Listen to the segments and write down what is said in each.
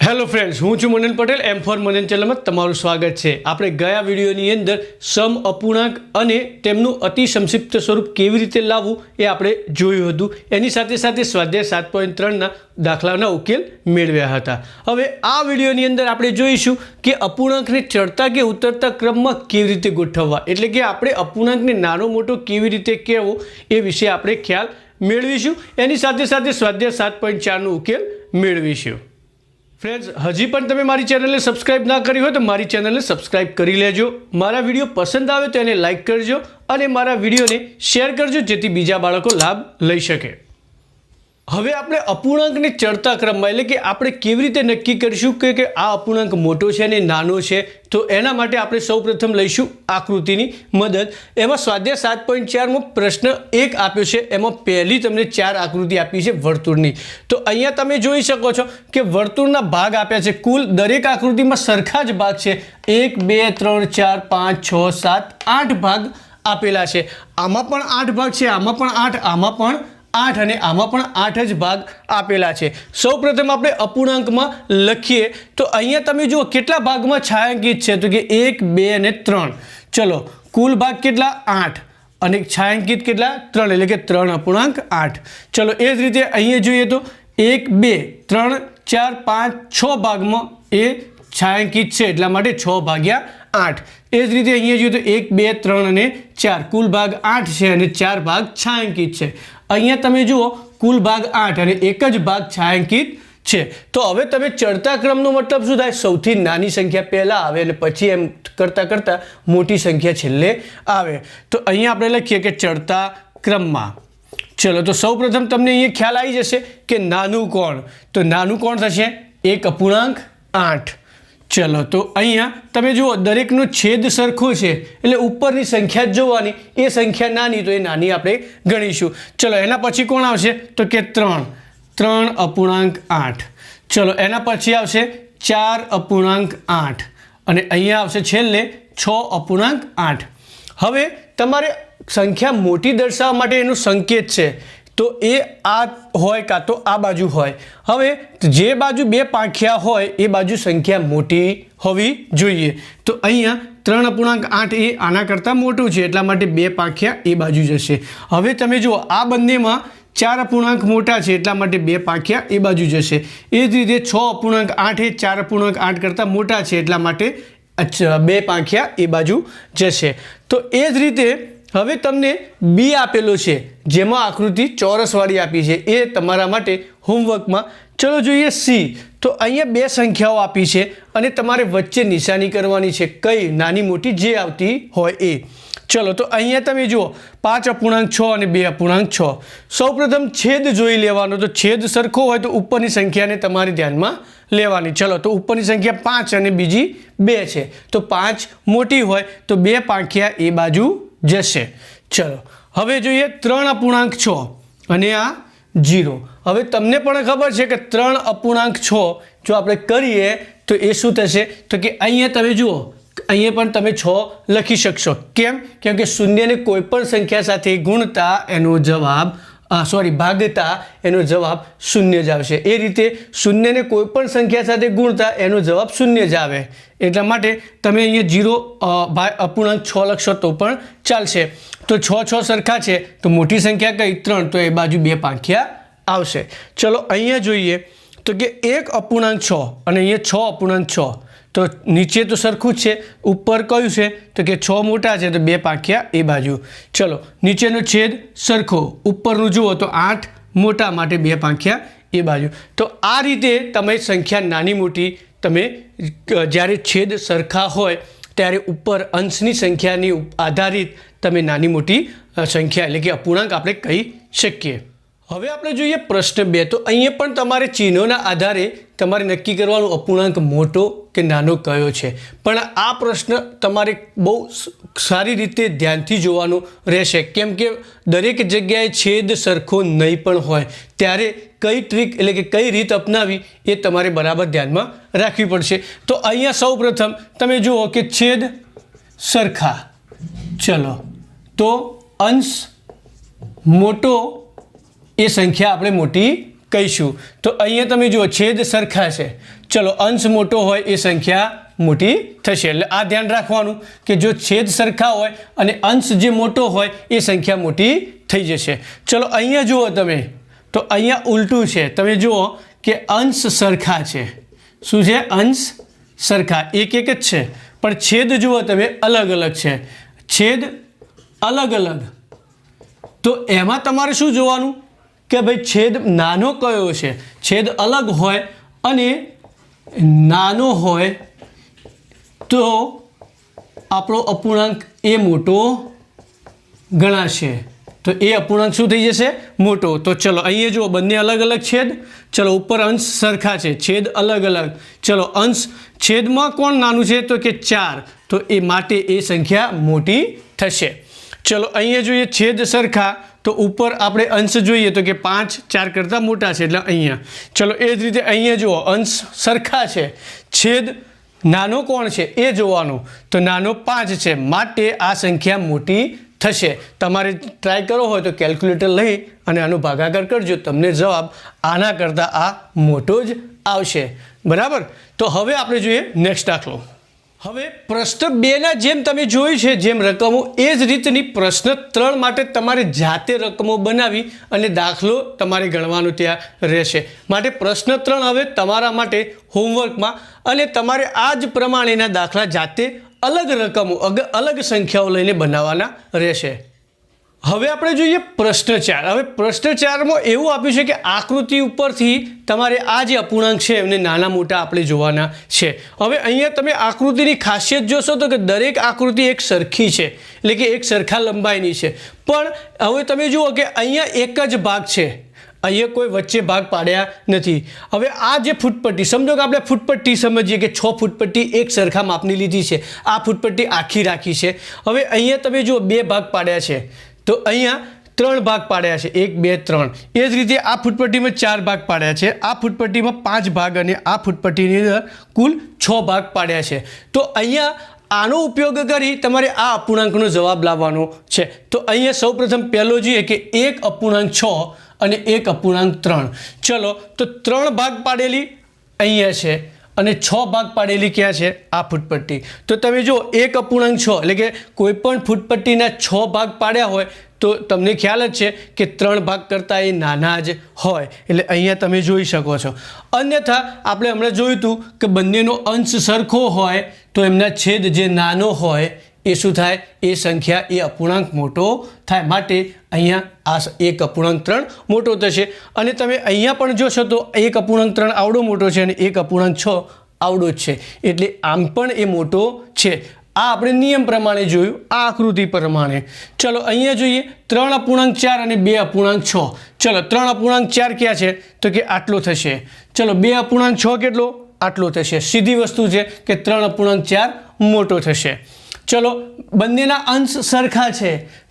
Hello friends, હું છું મનન પટેલ. એમ four મનન ચેનલમાં તમારું સ્વાગત છે. આપણે ગયા વિડીયોની અંદર સમ અપૂર્ણાંક અને તેમનું અતિ સંક્ષિપ્ત સ્વરૂપ કેવી રીતે લાવવું એ આપણે જોયું હતું. એની સાથે સાથે સ્વાધ્યાય 7.3ના દાખલાના ઉકેલ મેળવ્યા હતા. હવે આ વિડીયોની અંદર આપણે જોઈશું કે અપૂર્ણાંકને ચડતા કે ઉતરતા ક્રમમાં કેવી રીતે ગોઠવવા, એટલે કે આપણે અપૂર્ણાંકને નાનો મોટો કેવી રીતે કહેવો એ વિશે આપણે ખ્યાલ મેળવીશું. એની સાથે સાથે સ્વાધ્યાય 7.4નો ઉકેલ મેળવીશું. ફ્રેન્ડ્સ, હજી પણ તમે મારી ચેનલને સબસ્ક્રાઇબ ના કરી હોય તો મારી ચેનલને સબસ્ક્રાઇબ કરી લેજો. મારા વિડીયો પસંદ આવે તો એને લાઇક કરજો અને મારા વિડીયોને શેર કરજો જેથી બીજા બાળકો લાભ લઈ શકે. હવે આપણે અપૂર્ણાંકને ચડતા ક્રમમાં, એટલે કે આપણે કેવી રીતે નક્કી કરીશું કે આ અપૂર્ણાંક મોટો છે અને નાનો છે, તો એના માટે આપણે સૌપ્રથમ લઈશું આકૃતિની મદદ. એમાં સ્વાધ્યાય 7.4માં પ્રશ્ન 1 આપ્યો છે. એમાં પહેલી તમને 4 આકૃતિ આપી છે વર્તુળની. તો અહીંયા તમે જોઈ શકો છો કે વર્તુળના ભાગ આપ્યા છે. કુલ દરેક આકૃતિમાં સરખા જ ભાગ છે. 1 2 3 4 5 6 7 8 ભાગ આપેલા છે. આમાં પણ 8 ભાગ છે, આમાં પણ 8, આમાં પણ 8 અને આમાં પણ 8 જ ભાગ આપેલા છે. સૌપ્રથમ આપણે અપૂર્ણાંકમાં લખીએ તો અહીંયા તમે જુઓ કેટલા ભાગમાં છાयांકિત છે, તો કે 1 2 અને 3. ચલો, કુલ ભાગ કેટલા? 8 અને છાयांકિત કેટલા? 3, એટલે કે 3 અપૂર્ણાંક 8. ચલો, એ જ રીતે અહીંયા જોઈએ તો 1 2 3 4 5 6 ભાગમાં એ છાयांકિત છે, એટલા માટે 6 ભાગ્યા 8. એ જ રીતે અહીંયા જોઈએ તો 1 2 3 અને 4, કુલ ભાગ 8 છે અને 4 ભાગ છાयांકિત છે. અહીંયા તમે જુઓ કુલ ભાગ 8 અને એક જ ભાગ છાयांકિત છે. તો હવે તમે ચડતા ક્રમનો મતલબ શું થાય? સૌથી નાની સંખ્યા પહેલાં આવે અને પછી એમ કરતાં કરતાં મોટી સંખ્યા છેલ્લે આવે. તો અહીંયા આપણે લખીએ કે ચડતા ક્રમમાં. ચલો, તો સૌપ્રથમ તમને અહીંયા ખ્યાલ આવી જશે કે નાનું કોણ, તો નાનું કોણ થશે 1 અપૂર્ણાંક 8. ચલો, તો અહીંયા તમે જુઓ દરેકનો છેદ સરખો છે, એટલે ઉપરની સંખ્યા જ જોવાની. એ સંખ્યા નાની તો એ નાની આપણે ગણીશું. ચલો, એના પછી કોણ આવશે? તો કે 3 અપૂર્ણાંક 8. ચલો, એના પછી આવશે 4 અપૂર્ણાંક 8 અને અહીંયા આવશે છેલ્લે 6 અપૂર્ણાંક 8. હવે તમારે સંખ્યા મોટી દર્શાવવા માટે એનો સંકેત છે, તો એ આ હોય કાં તો આ બાજુ હોય. હવે જે બાજુ બે પાંખિયા હોય એ બાજુ સંખ્યા મોટી હોવી જોઈએ. તો અહીંયા 3 અપૂર્ણાંક 8 એ આના કરતાં મોટું છે, એટલા માટે બે પાંખિયા એ બાજુ જશે. હવે તમે જુઓ આ બંનેમાં 4 અપૂર્ણાંક મોટા છે, એટલા માટે બે પાંખિયા એ બાજુ જશે. એ જ રીતે 6 અપૂર્ણાંક 8 એ 4 અપૂર્ણાંક 8 કરતાં મોટા છે, એટલા માટે બે પાંખિયા એ બાજુ જશે. તો એ જ રીતે હવે તમને બી આપેલો છે, જેમાં આકૃતિ ચોરસવાળી આપી છે, એ તમારા માટે હોમવર્કમાં. ચલો જોઈએ સી. તો અહીંયા બે સંખ્યાઓ આપી છે અને તમારે વચ્ચે નિશાની કરવાની છે, કઈ? નાની મોટી જે આવતી હોય એ. ચલો, તો અહીંયા તમે જુઓ 5 અપૂર્ણાંક 6 અને 2 અપૂર્ણાંક 6. સૌપ્રથમ છેદ જોઈ લેવાનો. તો છેદ સરખો હોય તો ઉપરની સંખ્યાને તમારે ધ્યાનમાં લેવાની. ચલો, તો ઉપરની સંખ્યા 5 અને બીજી 2 છે, તો 5 મોટી હોય તો બે પાંખિયા એ બાજુ જશે. ચલો, હવે જોઈએ 3 અપૂર્ણાંક 6 અને આ 0. હવે તમને પણ ખબર છે કે 3 અપૂર્ણાંક 6 જો આપણે કરીએ તો એ શું થશે? તો કે અહીંયા તમે જુઓ, અહીંયા પણ તમે 6 લખી શકશો. કેમ? કેમ કે શૂન્યને કોઈ પણ સંખ્યા સાથે ગુણતા એનો જવાબ ભાગતા એનો જવાબ 0 જ આવશે. એ રીતે શૂન્યને કોઈ પણ સંખ્યા સાથે ગુણતા એનો જવાબ 0 જ આવે. એટલા માટે તમે અહીંયા 0 અપૂર્ણાંક 6 લખશો તો પણ ચાલશે. તો 6 સરખા છે, તો મોટી સંખ્યા કઈ? 3, તો એ બાજુ બે પાંખિયા આવશે. ચલો, અહીંયા જોઈએ તો કે 1 અપૂર્ણાંક 6 અને અહીંયા 6 અપૂર્ણાંક 6. તો નીચે તો સરખું જ છે, ઉપર કયું છે? તો કે 6 મોટા છે, તો બે પાંખિયા એ બાજુ. ચલો, નીચેનો છેદ સરખો, ઉપરનું જુઓ તો 8 મોટા, માટે બે પાંખિયા એ બાજુ. તો આ રીતે તમે સંખ્યા નાની મોટી તમે જ્યારે છેદ સરખા હોય ત્યારે ઉપર અંશની સંખ્યાની આધારિત તમે નાની મોટી સંખ્યા એટલે કે અપૂર્ણાંક આપણે કહી શકીએ. હવે આપણે જોઈએ પ્રશ્ન 2. તો અહીંયા પણ તમારે ચિહ્નોના આધારે તમારે નક્કી કરવાનું અપૂર્ણાંક મોટો કે નાનો કયો છે. પણ આ પ્રશ્ન તમારે બહુ સારી રીતે ધ્યાનથી જોવાનો રહેશે, કેમ કે દરેક જગ્યાએ છેદ સરખો નહીં પણ હોય, ત્યારે કઈ ટ્રીક એટલે કે કઈ રીત અપનાવી એ તમારે બરાબર ધ્યાનમાં રાખવી પડશે. તો અહીંયા સૌપ્રથમ તમે જુઓ કે છેદ સરખા. ચલો, તો અંશ મોટો એ સંખ્યા આપણે મોટી કહીશું. તો અહીંયા તમે જુઓ છેદ સરખા છે, ચલો અંશ મોટો હોય એ સંખ્યા મોટી થશે. એટલે આ ધ્યાન રાખવાનું કે જો છેદ સરખા હોય અને અંશ જે મોટો હોય એ સંખ્યા મોટી થઈ જશે. ચલો અહીંયા જુઓ તમે, તો અહીંયા ઉલટું છે. તમે જુઓ કે અંશ સરખા છે. શું છે? અંશ સરખા, એક જ છે, પણ છેદ જુઓ તમે અલગ અલગ છે. છેદ અલગ અલગ, તો એમાં તમારે શું જોવાનું કે ભાઈ છેદ નાનો કયો છે. છેદ અલગ હોય અને નાનો હોય તો આપણો અપૂર્ણાંક એ મોટો ગણાશે. તો એ અપૂર્ણાંક શું થઈ જશે? મોટો. તો ચલો અહીંયા જુઓ બંને અલગ અલગ છેદ, ચલો ઉપર અંશ સરખા છે, છેદ અલગ અલગ. ચલો અંશ છેદમાં કોણ નાનું છે? તો કે 4. તો એ માટે એ સંખ્યા મોટી થશે. ચલો અહીંયા જોઈએ છેદ સરખા, તો ઉપર આપણે અંશ જોઈએ તો કે 5 4 કરતાં મોટા છે એટલે અહીંયા. ચલો એ જ રીતે અહીંયા જુઓ અંશ સરખા છે, છેદ નાનો કોણ છે એ જોવાનું. તો નાનો 5 છે, માટે આ સંખ્યા મોટી થશે. તમારે ટ્રાય કરવો હોય તો કેલ્ક્યુલેટર લઈ અને આનો ભાગાકાર કરજો, તમને જવાબ આના કરતાં આ મોટો જ આવશે. બરાબર. તો હવે આપણે જોઈએ નેક્સ્ટ દાખલો. હવે પ્રશ્ન 2ના જેમ તમે જોયું છે જેમ રકમો, એ જ રીતની પ્રશ્ન 3 માટે તમારે જાતે રકમો બનાવી અને દાખલો તમારે ગણવાનો ત્યાં રહેશે. માટે પ્રશ્ન 3 હવે તમારા માટે હોમવર્કમાં, અને તમારે આ જ પ્રમાણેના દાખલા જાતે અલગ રકમો અલગ સંખ્યાઓ લઈને બનાવવાના રહેશે. હવે આપણે જોઈએ પ્રશ્ન 4. હવે પ્રશ્ન 4માં એવું આપ્યું છે કે આકૃતિ ઉપરથી તમારે આ જે અપૂર્ણાંક છે એમને નાના મોટા આપણે જોવાના છે. હવે અહીંયા તમે આકૃતિની ખાસિયત જોશો તો કે દરેક આકૃતિ એક સરખી છે, એટલે કે એક સરખા લંબાઈની છે. પણ હવે તમે જુઓ કે અહીંયા એક જ ભાગ છે, અહીંયા કોઈ વચ્ચે ભાગ પાડ્યા નથી. હવે આ જે ફૂટપટ્ટી, સમજો કે આપણે ફૂટપટ્ટી સમજીએ કે 6 ફૂટપટ્ટી એક સરખા માપની લીધી છે, આ ફૂટપટ્ટી આખી રાખી છે. હવે અહીંયા તમે જુઓ 2 ભાગ પાડ્યા છે, તો અહીંયા 3 ભાગ પાડ્યા છે, 1 2 3. એ જ રીતે આ ફૂટપટ્ટીમાં 4 ભાગ પાડ્યા છે, આ ફૂટપટ્ટીમાં 5 ભાગ અને આ ફૂટપટ્ટીની અંદર કુલ 6 ભાગ પાડ્યા છે. તો અહીંયા આનો ઉપયોગ કરી તમારે આ અપૂર્ણાંકનો જવાબ લાવવાનો છે. તો અહીંયા સૌપ્રથમ પહેલો જોઈએ કે 1 અપૂર્ણાંક 6 અને 1 અપૂર્ણાંક 3. ચલો તો 3 ભાગ પાડેલી અહીંયા છે અને 6 ભાગ પાડેલી ક્યાં છે? આ ફૂટપટ્ટી. તો તમે જો 1 અપૂર્ણાંક 6 એટલે કે કોઈપણ ફૂટપટ્ટીના 6 ભાગ પાડ્યા હોય તો તમને ખ્યાલ જ છે કે 3 ભાગ કરતાં એ નાના જ હોય, એટલે અહીંયા તમે જોઈ શકો છો. અન્યથા આપણે હમણાં જોયું હતું કે બંનેનો અંશ સરખો હોય તો એમના છેદ જે નાનો હોય એ શું થાય? એ સંખ્યા એ અપૂર્ણાંક મોટો થાય. માટે અહીંયા આ 1 અપૂર્ણાંક 3 મોટો થશે. અને તમે અહીંયા પણ જોશો તો 1 અપૂર્ણાંક 3 આવડો મોટો છે અને 1 અપૂર્ણાંક 6 આવડો જ છે, એટલે આમ પણ એ મોટો છે. આ આપણે નિયમ પ્રમાણે જોયું, આ આકૃતિ પ્રમાણે. ચલો અહીંયા જોઈએ 3 અપૂર્ણાંક 4 અને 2 અપૂર્ણાંક 6. ચલો 3 અપૂર્ણાંક 4 ક્યાં છે? તો કે આટલો થશે. ચલો 2 અપૂર્ણાંક 6 કેટલો? આટલો થશે. સીધી વસ્તુ છે કે 3 અપૂર્ણાંક 4 મોટો થશે. ચલો બંનેના અંશ સરખા છે,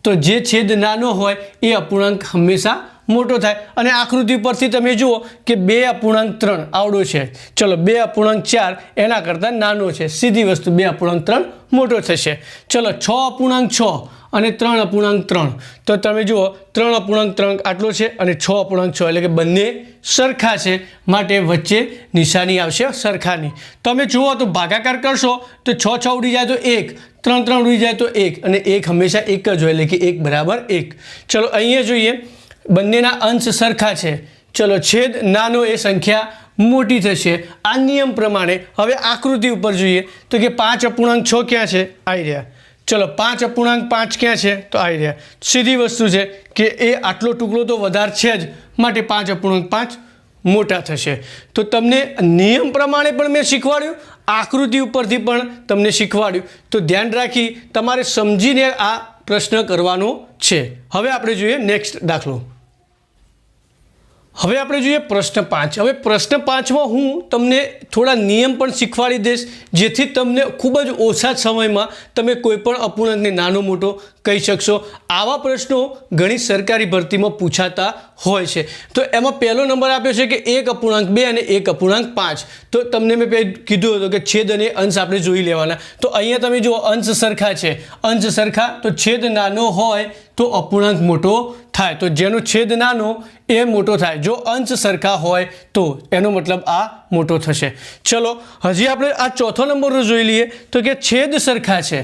તો જે છેદ નાનો હોય એ અપૂર્ણાંક હંમેશા મોટો થાય. અને આકૃતિ પરથી તમે જુઓ કે 2 અપૂર્ણાંક 3 આવડો છે, ચલો 2 અપૂર્ણાંક 4 એના કરતાં નાનો છે, સીધી વસ્તુ 2 અપૂર્ણાંક 3 મોટો થશે. ચલો 6 અપૂર્ણાંક 6 અને 3 અપૂર્ણાંક 3. તો તમે જુઓ 3 અપૂર્ણાંક 3 આટલો છે અને 6 અપૂર્ણાંક 6, એટલે કે બંને સરખા છે, માટે વચ્ચે નિશાની આવશે સરખાની. તમે જુઓ તો ભાગાકાર કરશો તો 6 6 ઉડી જાય તો 1, 3 3 ઉડી જાય તો 1, અને 1 હંમેશા 1 જ હોય, એટલે કે 1 બરાબર 1. ચલો અહીંયા જોઈએ બંનેના અંશ સરખા છે, ચલો છેદ નાનો એ સંખ્યા મોટી થશે આ નિયમ પ્રમાણે. હવે આકૃતિ ઉપર જોઈએ તો કે 5 અપૂર્ણાંક 6 ક્યાં છે? આવી રહ્યા. ચલો 5 અપૂર્ણાંક 5 ક્યાં છે? તો આવી રહ્યા. સીધી વસ્તુ છે કે એ આટલો ટુકડો તો વધારે છે જ, માટે 5 અપૂર્ણાંક 5 મોટા થશે. તો તમને નિયમ પ્રમાણે પણ મેં શીખવાડ્યું, આકૃતિ ઉપરથી પણ તમને શીખવાડ્યું. તો ધ્યાન રાખી તમારે સમજીને આ પ્રશ્ન કરવાનો છે. હવે આપણે જોઈએ નેક્સ્ટ દાખલો. હવે આપણે જોઈએ પ્રશ્ન 5. હવે પ્રશ્ન 5માં હું તમને થોડા નિયમ પણ શીખવાડી દઈશ, જેથી તમને ખૂબ જ ઓછા સમયમાં તમે કોઈપણ અપૂર્ણાંકને નાનો મોટો કહી શકશો. આવા પ્રશ્નો ઘણી સરકારી ભરતીમાં પૂછાતા હોય છે. તો એમાં પહેલો નંબર આપ્યો છે કે 1.2 અને 1.5. તો તમને મેં પહેલાં કીધું હતું કે છેદ અને અંશ આપણે જોઈ લેવાના. તો અહીંયા તમે જુઓ અંશ સરખા છે, અંશ સરખા તો છેદ નાનો હોય તો અપૂર્ણાંક મોટો થાય. તો જેનો છેદ નાનો એ મોટો થાય. જો અંશ સરખા હોય તો એનો મતલબ આ મોટો થશે. ચલો હજી આપણે આ ચોથો નંબરનો જોઈ લઈએ. તો કે છેદ સરખા છે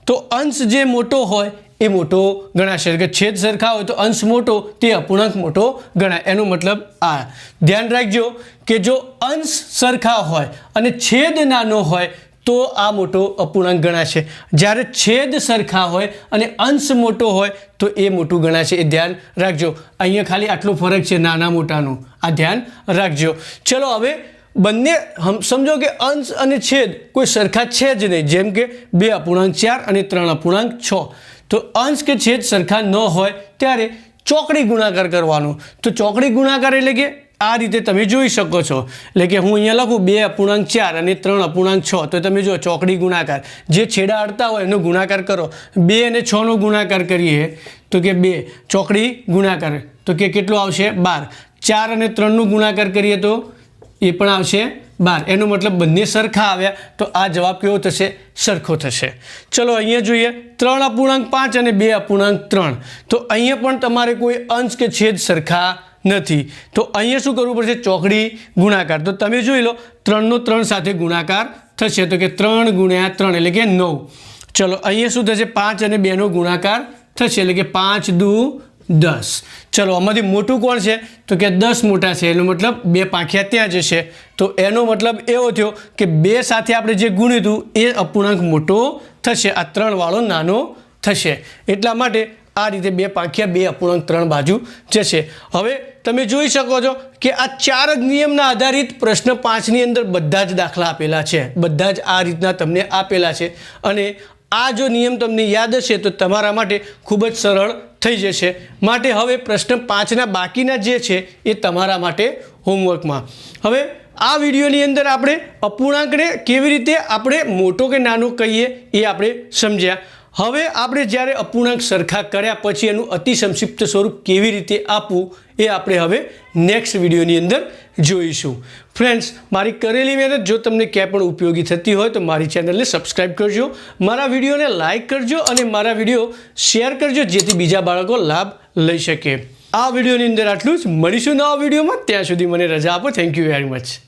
તો અંશ જે મોટો હોય એ મોટો ગણાશે. કે છેદ સરખા હોય તો અંશ મોટો તે અપૂર્ણાંક મોટો ગણાય. એનો મતલબ આ. ધ્યાન રાખજો કે જો અંશ સરખા હોય અને છેદ નાનો હોય તો આ મોટો અપૂર્ણાંક ગણાશે. જ્યારે છેદ સરખા હોય અને અંશ મોટો હોય તો એ મોટું ગણાશે. એ ધ્યાન રાખજો. અહીંયા ખાલી આટલો ફરક છે નાના મોટાનો, આ ધ્યાન રાખજો. ચલો હવે બંને સમજો કે અંશ અને છેદ કોઈ સરખા છે જ નહીં. જેમ કે 2.4 અને 3.6. તો અંશ કે છેદ સરખા ન હોય ત્યારે ચોકડી ગુણાકાર કરવાનો. તો ચોકડી ગુણાકાર એટલે કે આ રીતે તમે જોઈ શકો છો. એટલે કે હું અહીંયા લખું 2.4 અને 3.6. તો તમે જો ચોકડી ગુણાકાર, જે છેડા અડતા હોય એનો ગુણાકાર કરો. 2 અને 6નો ગુણાકાર કરીએ તો કે 2 ચોકડી ગુણાકાર તો કે કેટલો આવશે 12. 4 અને 3નો ગુણાકાર કરીએ તો એ પણ આવશે 12. એનો મતલબ બંને સરખા આવ્યા. તો આ જવાબ કેવો થશે? સરખો થશે. ચલો અહીંયા જોઈએ 3.5 અને 2.3. તો અહીંયા પણ તમારે કોઈ અંશ કે છેદ સરખા નથી. તો અહીંયા શું કરવું પડશે? ચોકડી ગુણાકાર. તો તમે જોઈ લો 3નો 3 સાથે ગુણાકાર થશે તો કે 3 × 3 એટલે કે 9. ચલો અહીંયા શું થશે? 5 અને 2નો ગુણાકાર થશે એટલે કે 5 દુ 10. ચલો આમાંથી મોટું કોણ છે? તો કે 10 મોટા છે. એનો મતલબ 2 પાંખિયા ત્યાં જશે. તો એનો મતલબ એવો થયો કે 2 સાથે આપણે જે ગુણ્યું હતું એ અપૂર્ણાંક મોટો થશે. આ 3 વાળો નાનો થશે. એટલા માટે આ રીતે 2 પાંખિયા 2 અપૂર્ણાંક 3 બાજુ જશે. હવે તમે જોઈ શકો છો કે આ 4 જ નિયમના આધારિત પ્રશ્ન 5ની અંદર બધા જ દાખલા આપેલા છે. બધા જ આ રીતના તમને આપેલા છે. અને આ જો નિયમ તમને યાદ હશે તો તમારા માટે ખૂબ જ સરળ થઈ જશે. માટે હવે પ્રશ્ન 5ના બાકીના જે છે એ તમારા માટે હોમવર્કમાં. હવે આ વિડીયોની અંદર આપણે અપૂર્ણાંકને કેવી રીતે આપણે મોટો કે નાનો કહીએ એ આપણે સમજ્યા. હવે આપણે જ્યારે અપૂર્ણાંક સરખા કર્યા પછી એનું અતિ સંક્ષિપ્ત સ્વરૂપ કેવી રીતે આપવું એ આપણે હવે નેક્સ્ટ વિડીયોની અંદર જોઈશું. ફ્રેન્ડ્સ, મારી કરેલી મહેનત જો તમને ક્યાંય પણ ઉપયોગી થતી હોય તો મારી ચેનલને સબસ્ક્રાઈબ કરજો, મારા વિડીયોને લાઇક કરજો અને મારા વિડીયો શેર કરજો જેથી બીજા બાળકો લાભ લઈ શકે. આ વિડીયોની અંદર આટલું જ. મળીશું નવા વિડીયોમાં. ત્યાં સુધી મને રજા આપો. Thank you very much.